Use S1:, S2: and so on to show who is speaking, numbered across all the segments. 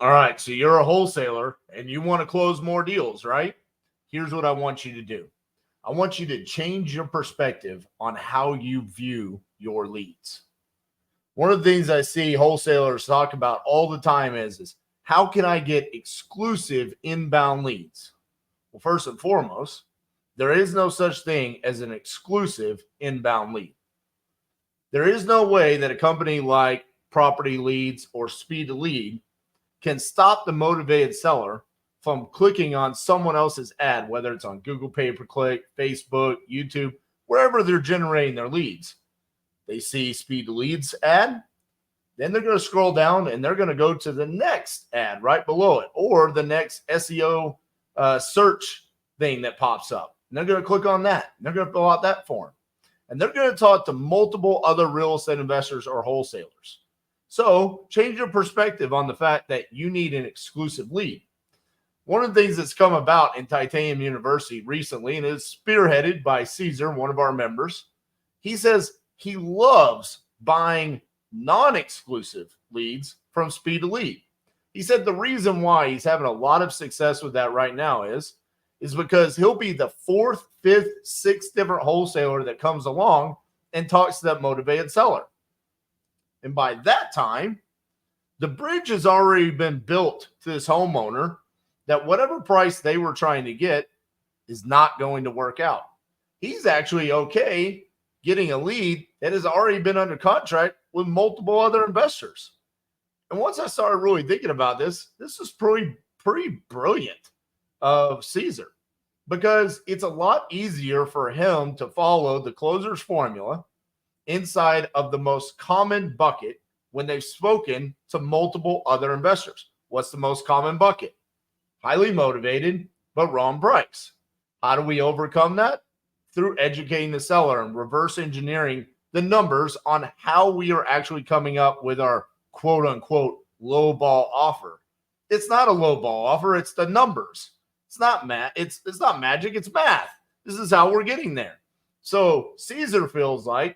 S1: All right, so you're a wholesaler and you want to close more deals, right? Here's what I want you to do. I want you to change your perspective on how you view your leads. One of the things I see wholesalers talk about all the time is how can I get exclusive inbound leads? Well, first and foremost, there is no such thing as an exclusive inbound lead. There is no way that a company like Property Leads or Speed to Lead can stop the motivated seller from clicking on someone else's ad, whether it's on Google pay-per-click, Facebook, YouTube, wherever they're generating their leads. They see Speed to Leads ad, then they're going to scroll down and they're going to go to the next ad right below it, or the next SEO search thing that pops up. And they're going to click on that. And they're going to fill out that form. And they're going to talk to multiple other real estate investors or wholesalers. So change your perspective on the fact that you need an exclusive lead. One of the things that's come about in Titanium University recently, and is spearheaded by Caesar, one of our members, he says he loves buying non-exclusive leads from Speed to Lead. He said the reason why he's having a lot of success with that right now is because he'll be the fourth, fifth, sixth different wholesaler that comes along and talks to that motivated seller. And by that time, the bridge has already been built to this homeowner that whatever price they were trying to get is not going to work out. He's actually okay getting a lead that has already been under contract with multiple other investors. And once I started really thinking about this is pretty brilliant of Caesar, because it's a lot easier for him to follow the closer's formula inside of the most common bucket when they've spoken to multiple other investors. What's the most common bucket? Highly motivated, but wrong price. How do we overcome that? Through educating the seller and reverse engineering the numbers on how we are actually coming up with our quote unquote low ball offer. It's not a low ball offer. It's the numbers. It's not it's not magic. It's math. This is how we're getting there. So Caesar feels like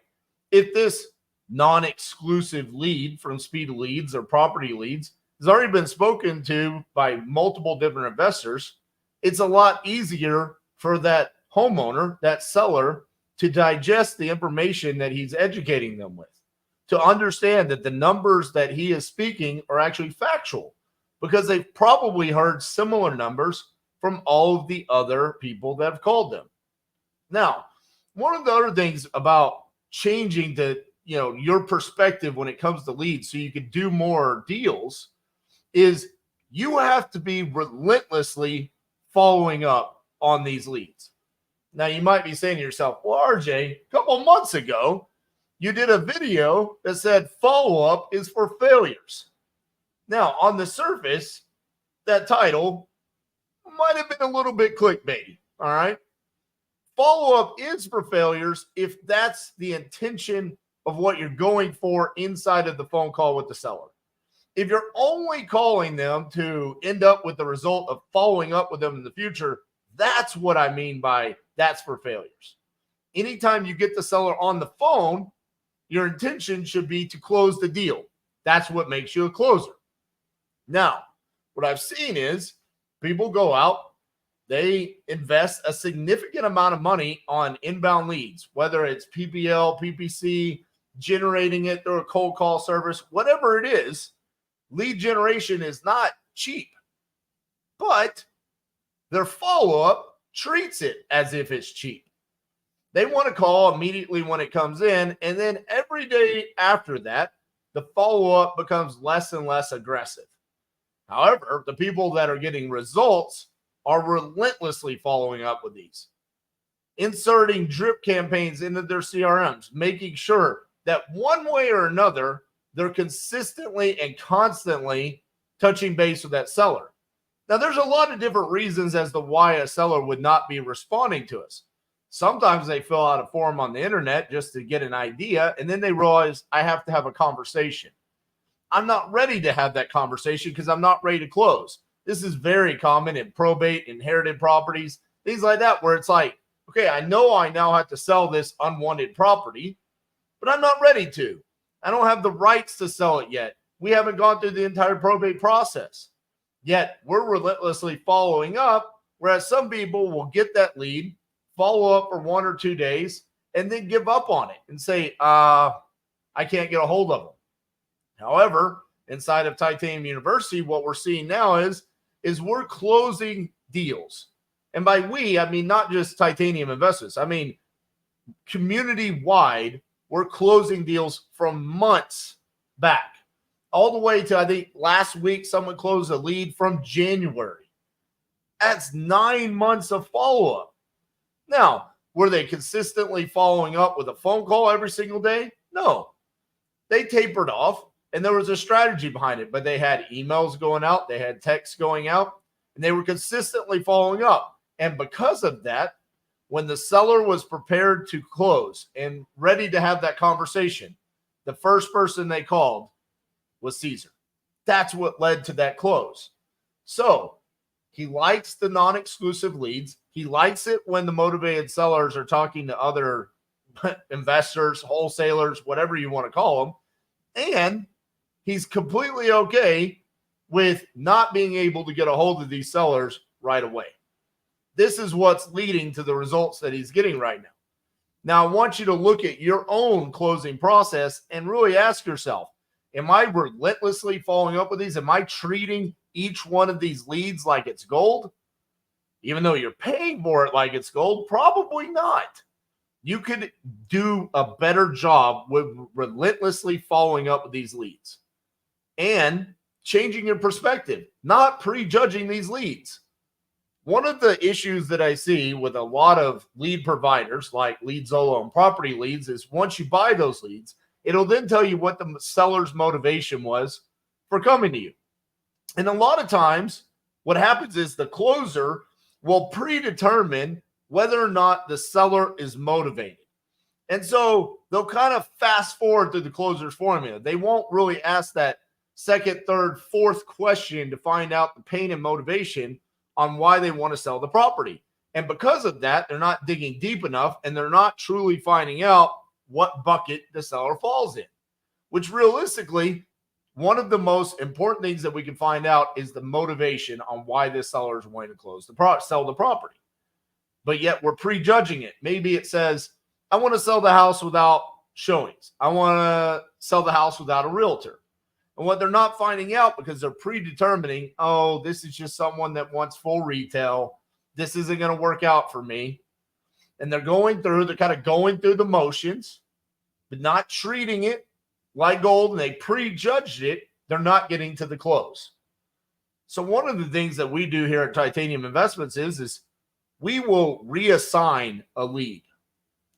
S1: if this non-exclusive lead from Speed to Leads or Property Leads has already been spoken to by multiple different investors, it's a lot easier for that homeowner, that seller, to digest the information that he's educating them with, to understand that the numbers that he is speaking are actually factual, because they've probably heard similar numbers from all of the other people that have called them. Now, one of the other things about changing your perspective when it comes to leads so you can do more deals is you have to be relentlessly following up on these leads. Now, you might be saying to yourself, well, RJ, a couple months ago, you did a video that said follow-up is for failures. Now, on the surface, that title might have been a little bit clickbaity, all right? Follow-up is for failures if that's the intention of what you're going for inside of the phone call with the seller. If you're only calling them to end up with the result of following up with them in the future, that's what I mean by that's for failures. Anytime you get the seller on the phone, your intention should be to close the deal. That's what makes you a closer. Now, what I've seen is people go out, they invest a significant amount of money on inbound leads, whether it's PPL, PPC, generating it through a cold call service, whatever it is. Lead generation is not cheap, but their follow-up treats it as if it's cheap. They want to call immediately when it comes in, and then every day after that, the follow-up becomes less and less aggressive. However, the people that are getting results are relentlessly following up with these, inserting drip campaigns into their CRMs, making sure that one way or another, they're consistently and constantly touching base with that seller. Now, there's a lot of different reasons as to why a seller would not be responding to us. Sometimes they fill out a form on the internet just to get an idea, and then they realize I have to have a conversation. I'm not ready to have that conversation because I'm not ready to close. This is very common in probate, inherited properties, things like that, where it's like, okay, I know I now have to sell this unwanted property, but I'm not ready to. I don't have the rights to sell it yet. We haven't gone through the entire probate process. Yet we're relentlessly following up, whereas some people will get that lead, follow up for 1 or 2 days, and then give up on it and say, I can't get a hold of them. However, inside of Titanium University, what we're seeing now is we're closing deals. And by we, I mean not just Titanium Investments. I mean community-wide, we're closing deals from months back. All the way to, I think, last week, someone closed a lead from January. That's 9 months of follow-up. Now, were they consistently following up with a phone call every single day? No. They tapered off, and there was a strategy behind it, but they had emails going out, they had texts going out, and they were consistently following up. And because of that, when the seller was prepared to close and ready to have that conversation, the first person they called was Caesar. That's what led to that close. So he likes the non-exclusive leads. He likes it when the motivated sellers are talking to other investors, wholesalers, whatever you want to call them. And he's completely okay with not being able to get a hold of these sellers right away. This is what's leading to the results that he's getting right now. Now, I want you to look at your own closing process and really ask yourself, am I relentlessly following up with these? Am I treating each one of these leads like it's gold? Even though you're paying for it like it's gold? Probably not. You could do a better job with relentlessly following up with these leads and changing your perspective, not prejudging these leads. One of the issues that I see with a lot of lead providers like LeadZolo and Property Leads is once you buy those leads, it'll then tell you what the seller's motivation was for coming to you. And a lot of times what happens is the closer will predetermine whether or not the seller is motivated. And so they'll kind of fast forward through the closer's formula. They won't really ask that second, third, fourth question to find out the pain and motivation on why they want to sell the property. And because of that, they're not digging deep enough and they're not truly finding out what bucket the seller falls in, which realistically, one of the most important things that we can find out is the motivation on why this seller is wanting to sell the property. But yet we're prejudging it. Maybe it says, I want to sell the house without showings. I want to sell the house without a realtor. And what they're not finding out, because they're predetermining, oh, this is just someone that wants full retail. This isn't going to work out for me. And they're kind of going through the motions, but not treating it like gold, and they prejudged it. They're not getting to the close. So one of the things that we do here at Titanium Investments is we will reassign a lead,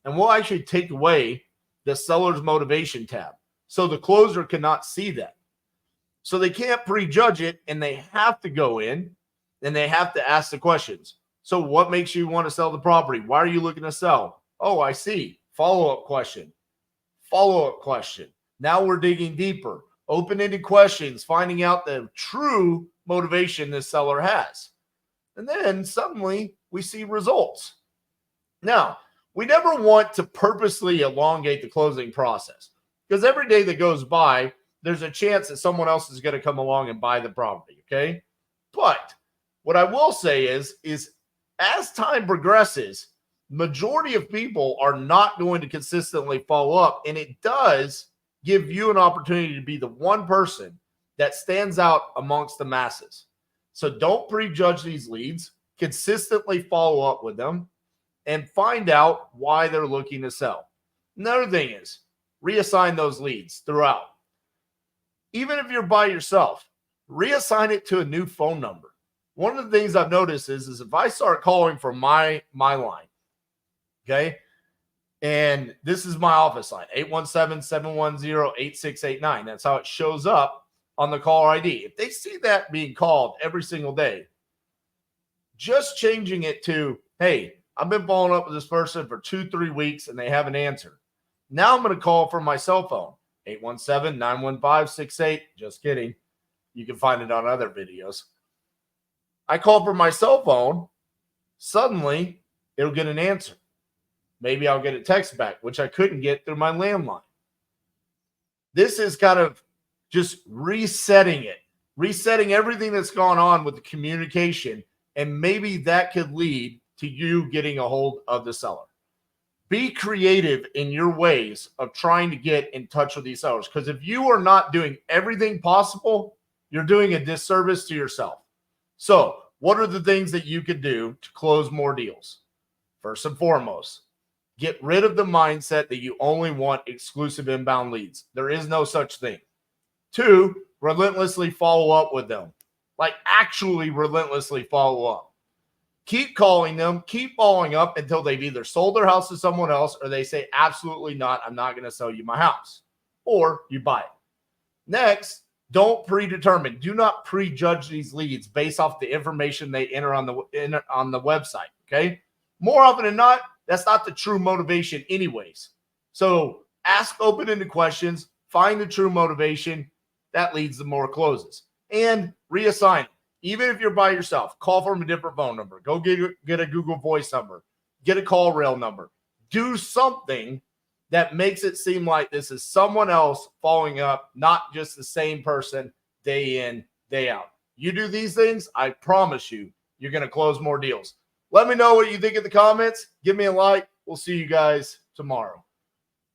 S1: and we'll actually take away the seller's motivation tab. So the closer cannot see that. So they can't prejudge it, and they have to go in and they have to ask the questions. So what makes you want to sell the property? Why are you looking to sell? Oh, I see. Follow-up question. Follow-up question. Now we're digging deeper. Open-ended questions, finding out the true motivation this seller has. And then suddenly we see results. Now, we never want to purposely elongate the closing process because every day that goes by, there's a chance that someone else is going to come along and buy the property, okay? But what I will say is as time progresses, majority of people are not going to consistently follow up, and it does give you an opportunity to be the one person that stands out amongst the masses. So don't prejudge these leads, consistently follow up with them, and find out why they're looking to sell. Another thing is reassign those leads throughout. Even if you're by yourself, reassign it to a new phone number. One of the things I've noticed is if I start calling from my line, okay, and this is my office line, 817-710-8689. That's how it shows up on the caller ID. If they see that being called every single day, just changing it to, hey, I've been following up with this person for 2-3 weeks and they haven't answered. Now I'm going to call from my cell phone, 817-915-68. Just kidding. You can find it on other videos. I call from my cell phone. Suddenly, it'll get an answer. Maybe I'll get a text back, which I couldn't get through my landline. This is kind of just resetting it. resetting everything that's gone on with the communication, and maybe that could lead to you getting a hold of the seller. Be creative in your ways of trying to get in touch with these sellers, because if you are not doing everything possible, you're doing a disservice to yourself. So what are the things that you could do to close more deals? First and foremost, get rid of the mindset that you only want exclusive inbound leads. There is no such thing. 2, relentlessly follow up with them. Like actually relentlessly follow up. Keep calling them, keep following up until they've either sold their house to someone else or they say, absolutely not, I'm not going to sell you my house. Or you buy it. Next, don't predetermine. Do not prejudge these leads based off the information they enter on the website, okay? More often than not, that's not the true motivation anyways. So ask open-ended questions, find the true motivation. That leads to more closes. And reassign. Even if you're by yourself, call from a different phone number. Go get a Google Voice number. Get a call rail number. Do something that makes it seem like this is someone else following up, not just the same person day in, day out. You do these things, I promise you, you're going to close more deals. Let me know what you think in the comments. Give me a like. We'll see you guys tomorrow.